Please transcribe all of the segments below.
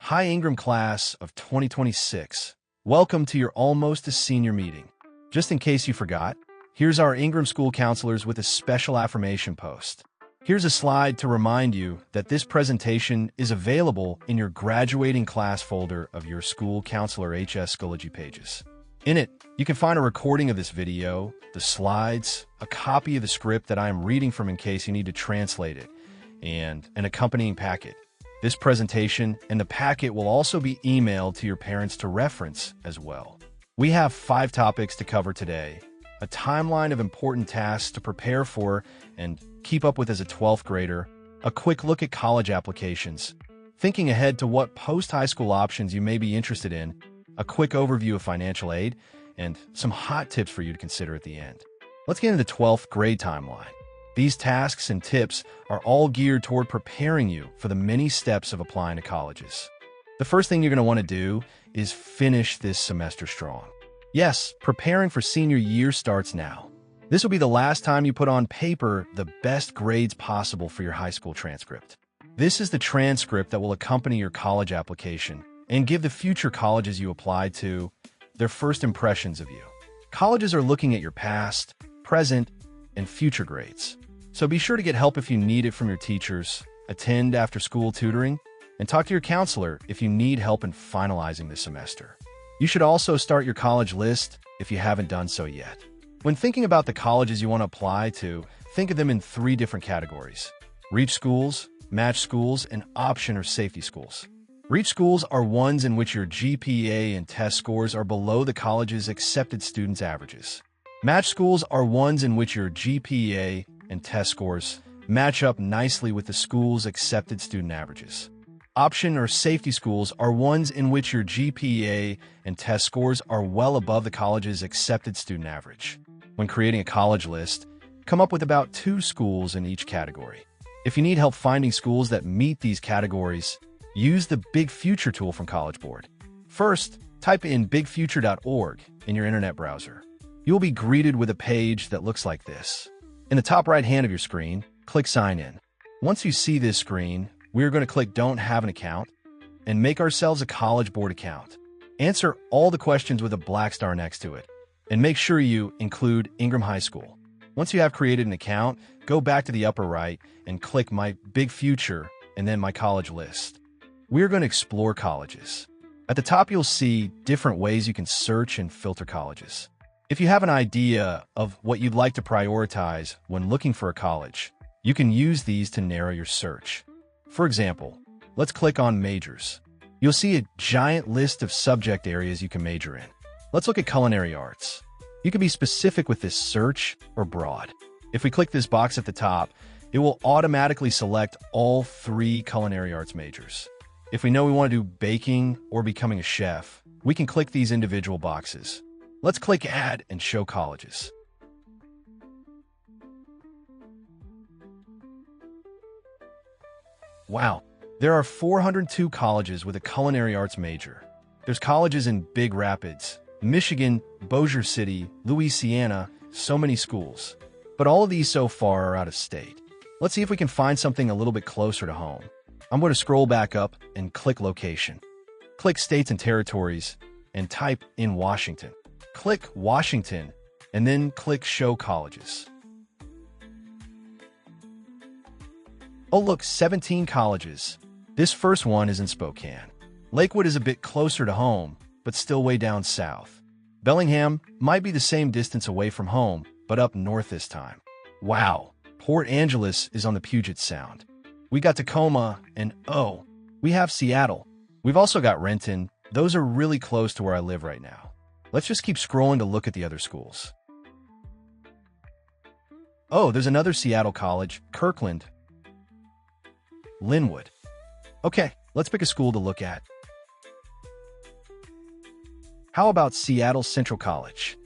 Hi Ingram class of 2026. Welcome to your almost a senior meeting. Just in case you forgot, here's our Ingram school counselors with a special affirmation post. Here's a slide to remind you that this presentation is available in your graduating class folder of your school counselor HS Schoology pages. In it, you can find a recording of this video, the slides, a copy of the script that I am reading from in case you need to translate it, and an accompanying packet. This presentation and the packet will also be emailed to your parents to reference as well. We have 5 topics to cover today, a timeline of important tasks to prepare for and keep up with as a 12th grader, a quick look at college applications, thinking ahead to what post-high school options you may be interested in, a quick overview of financial aid, and some hot tips for you to consider at the end. Let's get into the 12th grade timeline. These tasks and tips are all geared toward preparing you for the many steps of applying to colleges. The first thing you're going to want to do is finish this semester strong. Yes, preparing for senior year starts now. This will be the last time you put on paper the best grades possible for your high school transcript. This is the transcript that will accompany your college application and give the future colleges you apply to their first impressions of you. Colleges are looking at your past, present, and future grades. So be sure to get help if you need it from your teachers, attend after-school tutoring, and talk to your counselor if you need help in finalizing the semester. You should also start your college list if you haven't done so yet. When thinking about the colleges you want to apply to, think of them in 3 different categories: reach schools, match schools, and option or safety schools. Reach schools are ones in which your GPA and test scores are below the college's accepted students' averages. Match schools are ones in which your GPA and test scores match up nicely with the school's accepted student averages. Option or safety schools are ones in which your GPA and test scores are well above the college's accepted student average. When creating a college list, come up with about 2 schools in each category. If you need help finding schools that meet these categories, use the Big Future tool from College Board. First, type in bigfuture.org in your internet browser. You will be greeted with a page that looks like this. In the top right hand of your screen, click Sign In. Once you see this screen, we are going to click Don't Have an Account and make ourselves a College Board account. Answer all the questions with a black star next to it, and make sure you include Ingram High School. Once you have created an account, go back to the upper right and click My Big Future and then My College List. We're going to explore colleges. At the top, you'll see different ways you can search and filter colleges. If you have an idea of what you'd like to prioritize when looking for a college, you can use these to narrow your search. For example, let's click on Majors. You'll see a giant list of subject areas you can major in. Let's look at culinary arts. You can be specific with this search or broad. If we click this box at the top, it will automatically select all 3 culinary arts majors. If we know we want to do baking or becoming a chef, we can click these individual boxes. Let's click Add and show colleges. Wow, there are 402 colleges with a culinary arts major. There's colleges in Big Rapids, Michigan, Bossier City, Louisiana, so many schools. But all of these so far are out of state. Let's see if we can find something a little bit closer to home. I'm going to scroll back up and click Location. Click States and Territories and type in Washington. Click Washington, and then click Show Colleges. Oh look, 17 colleges. This first one is in Spokane. Lakewood is a bit closer to home, but still way down south. Bellingham might be the same distance away from home, but up north this time. Wow, Port Angeles is on the Puget Sound. We got Tacoma, and oh, we have Seattle. We've also got Renton. Those are really close to where I live right now. Let's just keep scrolling to look at the other schools. Oh, there's another Seattle college, Kirkland, Linwood. Okay, let's pick a school to look at. How about Seattle Central College?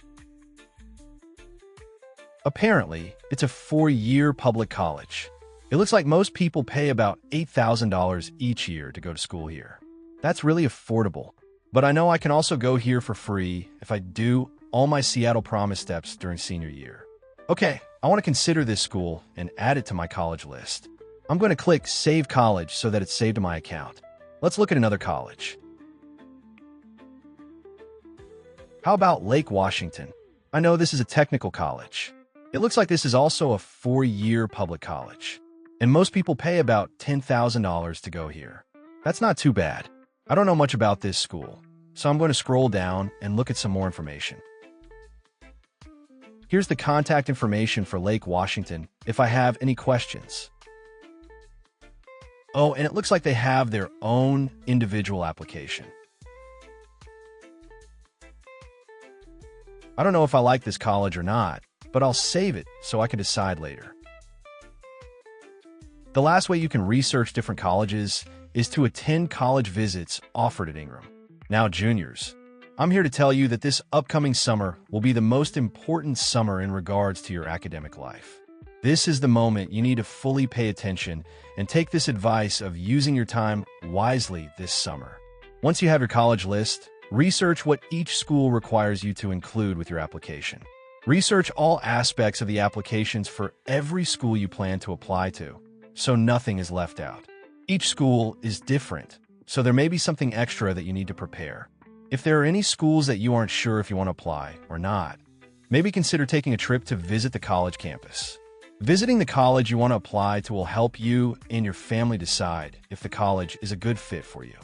Apparently, it's a 4-year public college. It looks like most people pay about $8,000 each year to go to school here. That's really affordable. But I know I can also go here for free if I do all my Seattle Promise steps during senior year. Okay, I want to consider this school and add it to my college list. I'm going to click Save College so that it's saved to my account. Let's look at another college. How about Lake Washington? I know this is a technical college. It looks like this is also a 4-year public college, and most people pay about $10,000 to go here. That's not too bad. I don't know much about this school, so I'm going to scroll down and look at some more information. Here's the contact information for Lake Washington if I have any questions. Oh, and it looks like they have their own individual application. I don't know if I like this college or not, but I'll save it so I can decide later. The last way you can research different colleges is to attend college visits offered at Ingram. Now, juniors, I'm here to tell you that this upcoming summer will be the most important summer in regards to your academic life. This is the moment you need to fully pay attention and take this advice of using your time wisely this summer. Once you have your college list, research what each school requires you to include with your application. Research all aspects of the applications for every school you plan to apply to, so nothing is left out. Each school is different, so there may be something extra that you need to prepare. If there are any schools that you aren't sure if you want to apply or not, maybe consider taking a trip to visit the college campus. Visiting the college you want to apply to will help you and your family decide if the college is a good fit for you.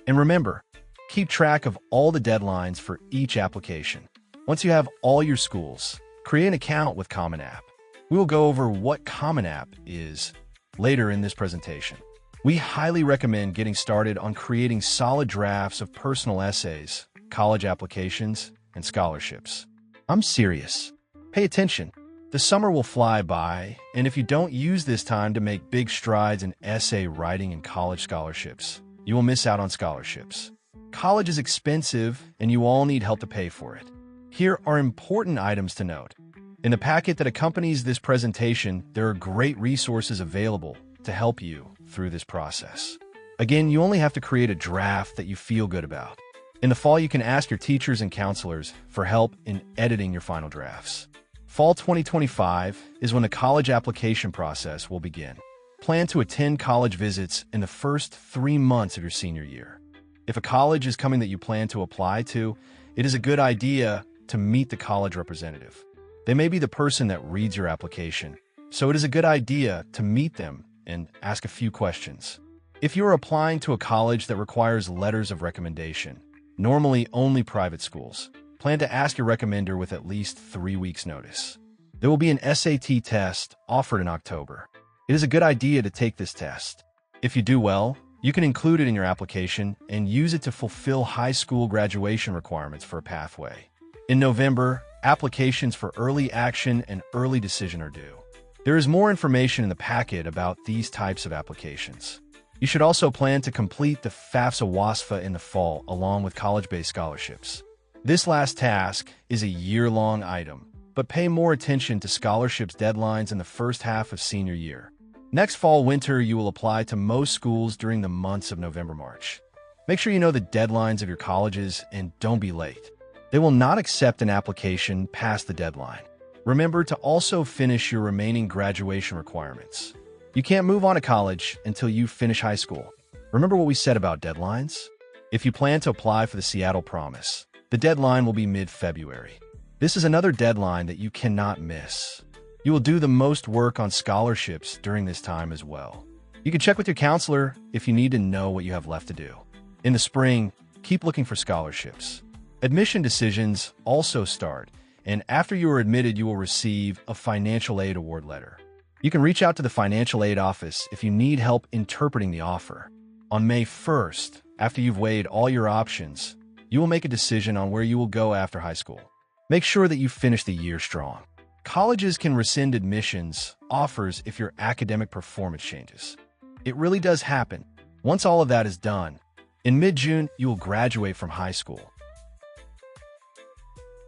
And remember, keep track of all the deadlines for each application. Once you have all your schools, create an account with Common App. We will go over what Common App is later in this presentation. We highly recommend getting started on creating solid drafts of personal essays, college applications, and scholarships. I'm serious. Pay attention. The summer will fly by, and if you don't use this time to make big strides in essay writing and college scholarships, you will miss out on scholarships. College is expensive, and you all need help to pay for it. Here are important items to note. In the packet that accompanies this presentation, there are great resources available to help you through this process. Again, you only have to create a draft that you feel good about. In the fall, you can ask your teachers and counselors for help in editing your final drafts. Fall 2025 is when the college application process will begin. Plan to attend college visits in the first 3 months of your senior year. If a college is coming that you plan to apply to, it is a good idea to meet the college representative. They may be the person that reads your application, so it is a good idea to meet them and ask a few questions. If you are applying to a college that requires letters of recommendation, normally only private schools, plan to ask your recommender with at least 3 weeks' notice. There will be an SAT test offered in October. It is a good idea to take this test. If you do well, you can include it in your application and use it to fulfill high school graduation requirements for a pathway. In November, applications for early action and early decision are due. There is more information in the packet about these types of applications. You should also plan to complete the FAFSA-WASFA in the fall along with college-based scholarships. This last task is a year-long item, but pay more attention to scholarships deadlines in the first half of senior year. Next fall-winter, you will apply to most schools during the months of November-March. Make sure you know the deadlines of your colleges and don't be late. They will not accept an application past the deadline. Remember to also finish your remaining graduation requirements. You can't move on to college until you finish high school. Remember what we said about deadlines? If you plan to apply for the Seattle Promise, the deadline will be mid-February. This is another deadline that you cannot miss. You will do the most work on scholarships during this time as well. You can check with your counselor if you need to know what you have left to do. In the spring, keep looking for scholarships. Admission decisions also start, and after you are admitted, you will receive a financial aid award letter. You can reach out to the financial aid office if you need help interpreting the offer. On May 1st, after you've weighed all your options, you will make a decision on where you will go after high school. Make sure that you finish the year strong. Colleges can rescind admissions offers if your academic performance changes. It really does happen. Once all of that is done, in mid-June, you will graduate from high school.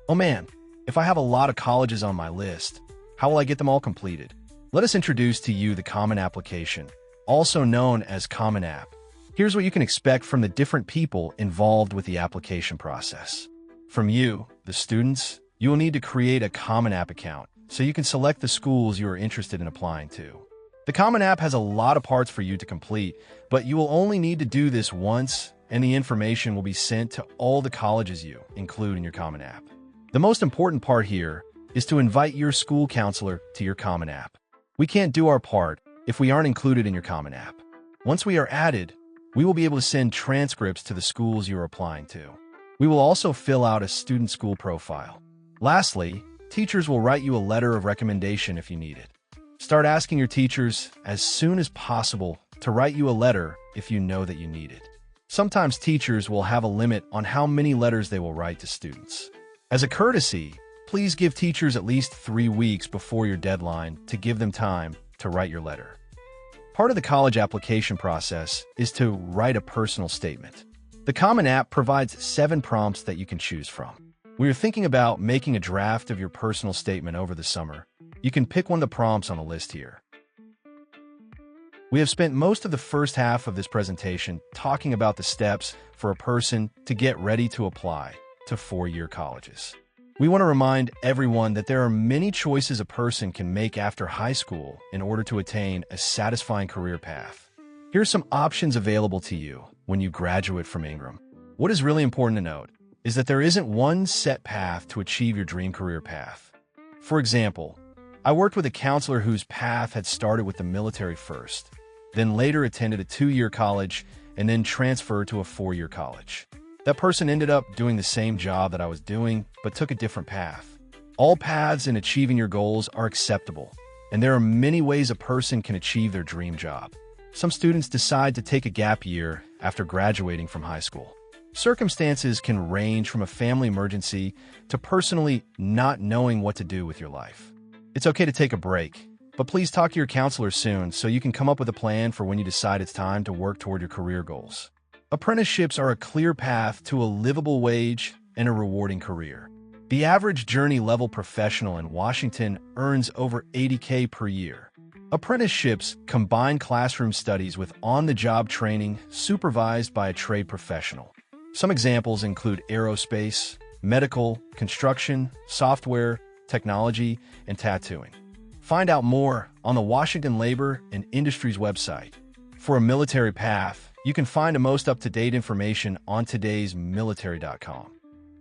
Oh man, if I have a lot of colleges on my list, how will I get them all completed? Let us introduce to you the Common Application, also known as Common App. Here's what you can expect from the different people involved with the application process. From you, the students, you will need to create a Common App account so you can select the schools you are interested in applying to. The Common App has a lot of parts for you to complete, but you will only need to do this once, and the information will be sent to all the colleges you include in your Common App. The most important part here is to invite your school counselor to your Common App. We can't do our part if we aren't included in your Common App. Once we are added, we will be able to send transcripts to the schools you are applying to. We will also fill out a student school profile. Lastly, teachers will write you a letter of recommendation if you need it. Start asking your teachers as soon as possible to write you a letter if you know that you need it. Sometimes teachers will have a limit on how many letters they will write to students. As a courtesy, please give teachers at least 3 weeks before your deadline to give them time to write your letter. Part of the college application process is to write a personal statement. The Common App provides 7 prompts that you can choose from. When you're thinking about making a draft of your personal statement over the summer, you can pick one of the prompts on the list here. We have spent most of the first half of this presentation talking about the steps for a person to get ready to apply to 4-year colleges. We want to remind everyone that there are many choices a person can make after high school in order to attain a satisfying career path. Here are some options available to you when you graduate from Ingram. What is really important to note is that there isn't one set path to achieve your dream career path. For example, I worked with a counselor whose path had started with the military first, then later attended a 2-year college, and then transferred to a 4-year college. That person ended up doing the same job that I was doing, but took a different path. All paths in achieving your goals are acceptable, and there are many ways a person can achieve their dream job. Some students decide to take a gap year after graduating from high school. Circumstances can range from a family emergency to personally not knowing what to do with your life. It's okay to take a break, but please talk to your counselor soon so you can come up with a plan for when you decide it's time to work toward your career goals. Apprenticeships are a clear path to a livable wage and a rewarding career. The average journey-level professional in Washington earns over $80K per year. Apprenticeships combine classroom studies with on-the-job training supervised by a trade professional. Some examples include aerospace, medical, construction, software, technology, and tattooing. Find out more on the Washington Labor and Industries website. For a military path, you can find the most up-to-date information on todaysmilitary.com.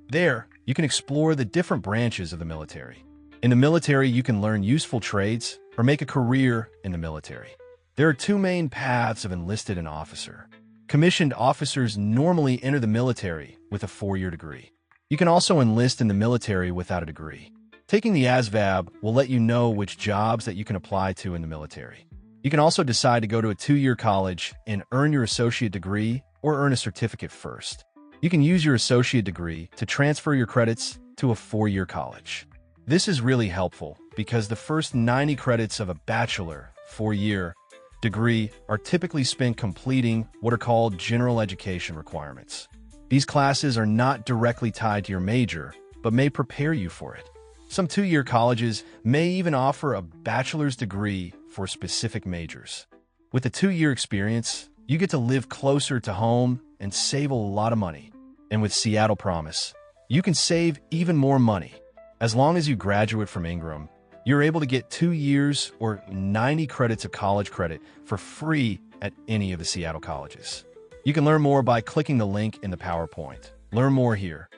There, you can explore the different branches of the military. In the military, you can learn useful trades or make a career in the military. There are 2 main paths of enlisted and officer. Commissioned officers normally enter the military with a 4-year degree. You can also enlist in the military without a degree. Taking the ASVAB will let you know which jobs that you can apply to in the military. You can also decide to go to a 2-year college and earn your associate degree or earn a certificate first. You can use your associate degree to transfer your credits to a 4-year college. This is really helpful because the first 90 credits of a bachelor 4-year degree are typically spent completing what are called general education requirements. These classes are not directly tied to your major, but may prepare you for it. Some 2-year colleges may even offer a bachelor's degree for specific majors. With a 2-year experience, you get to live closer to home and save a lot of money. And with Seattle Promise, you can save even more money. As long as you graduate from Ingram, you're able to get 2 years or 90 credits of college credit for free at any of the Seattle colleges. You can learn more by clicking the link in the PowerPoint. Learn more here.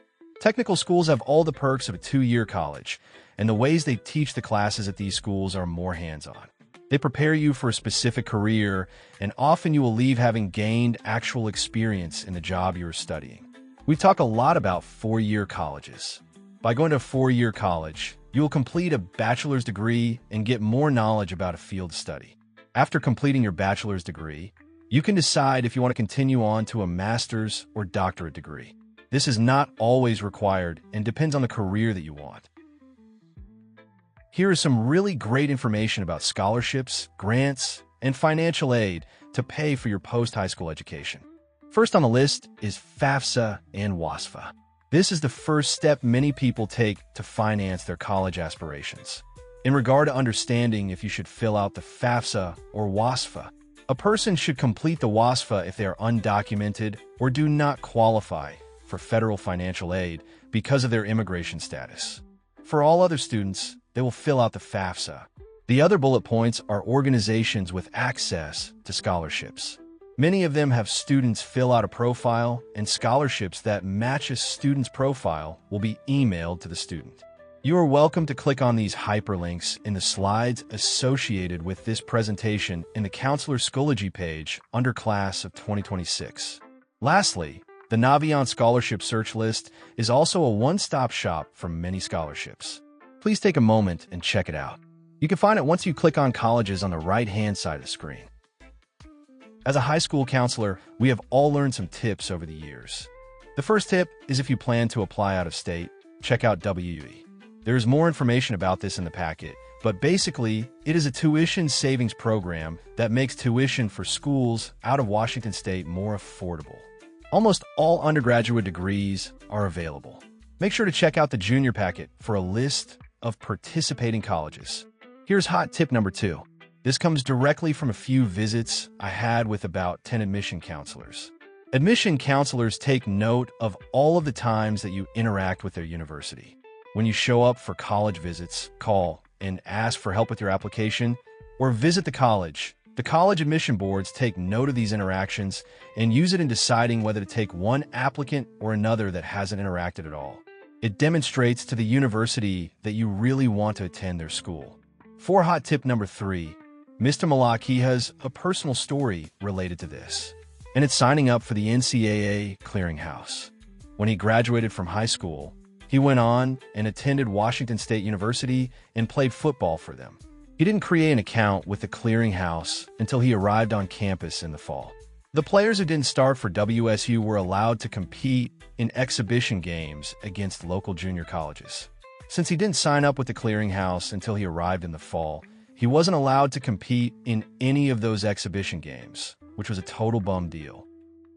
Technical schools have all the perks of a 2-year college, and the ways they teach the classes at these schools are more hands-on. They prepare you for a specific career, and often you will leave having gained actual experience in the job you are studying. We talk a lot about 4-year colleges. By going to a 4-year college, you will complete a bachelor's degree and get more knowledge about a field study. After completing your bachelor's degree, you can decide if you want to continue on to a master's or doctorate degree. This is not always required and depends on the career that you want. Here is some really great information about scholarships, grants, and financial aid to pay for your post-high school education. First on the list is FAFSA and WASFA. This is the first step many people take to finance their college aspirations. In regard to understanding if you should fill out the FAFSA or WASFA, a person should complete the WASFA if they are undocumented or do not qualify for federal financial aid because of their immigration status. For all other students, they will fill out the FAFSA. The other bullet points are organizations with access to scholarships. Many of them have students fill out a profile, and scholarships that match a student's profile will be emailed to the student. You are welcome to click on these hyperlinks in the slides associated with this presentation in the Counselor Schoology page under Class of 2026. Lastly, the Naviance Scholarship Search List is also a one-stop shop for many scholarships. Please take a moment and check it out. You can find it once you click on colleges on the right-hand side of the screen. As a high school counselor, we have all learned some tips over the years. The first tip is if you plan to apply out of state, check out WUE. There is more information about this in the packet, but basically, it is a tuition savings program that makes tuition for schools out of Washington State more affordable. Almost all undergraduate degrees are available. Make sure to check out the junior packet for a list of participating colleges. Here's hot tip number 2. This comes directly from a few visits I had with about 10 admission counselors. Admission counselors take note of all of the times that you interact with their university. When you show up for college visits, call and ask for help with your application, or visit the college admission boards take note of these interactions and use it in deciding whether to take one applicant or another that hasn't interacted at all. It demonstrates to the university that you really want to attend their school. For hot tip number 3, Mr. Malaki has a personal story related to this, and it's signing up for the NCAA Clearinghouse. When he graduated from high school, he went on and attended Washington State University and played football for them. He didn't create an account with the Clearinghouse until he arrived on campus in the fall. The players who didn't start for WSU were allowed to compete in exhibition games against local junior colleges. Since he didn't sign up with the Clearinghouse until he arrived in the fall, he wasn't allowed to compete in any of those exhibition games, which was a total bum deal.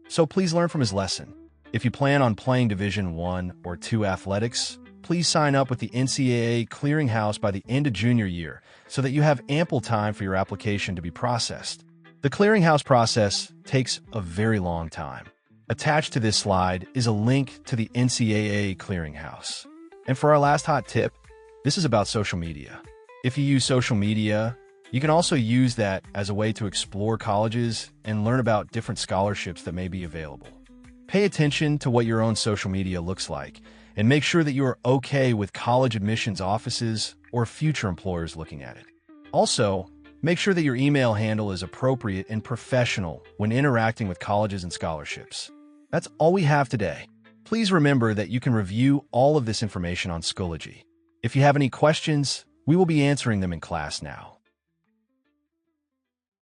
So please learn from his lesson. If you plan on playing Division I or II athletics, please sign up with the NCAA Clearinghouse by the end of junior year so that you have ample time for your application to be processed. The Clearinghouse process takes a very long time. Attached to this slide is a link to the NCAA Clearinghouse. And for our last hot tip, this is about social media. If you use social media, you can also use that as a way to explore colleges and learn about different scholarships that may be available. Pay attention to what your own social media looks like, and make sure that you are okay with college admissions offices or future employers looking at it. Also, make sure that your email handle is appropriate and professional when interacting with colleges and scholarships. That's all we have today. Please remember that you can review all of this information on Schoology. If you have any questions, we will be answering them in class now.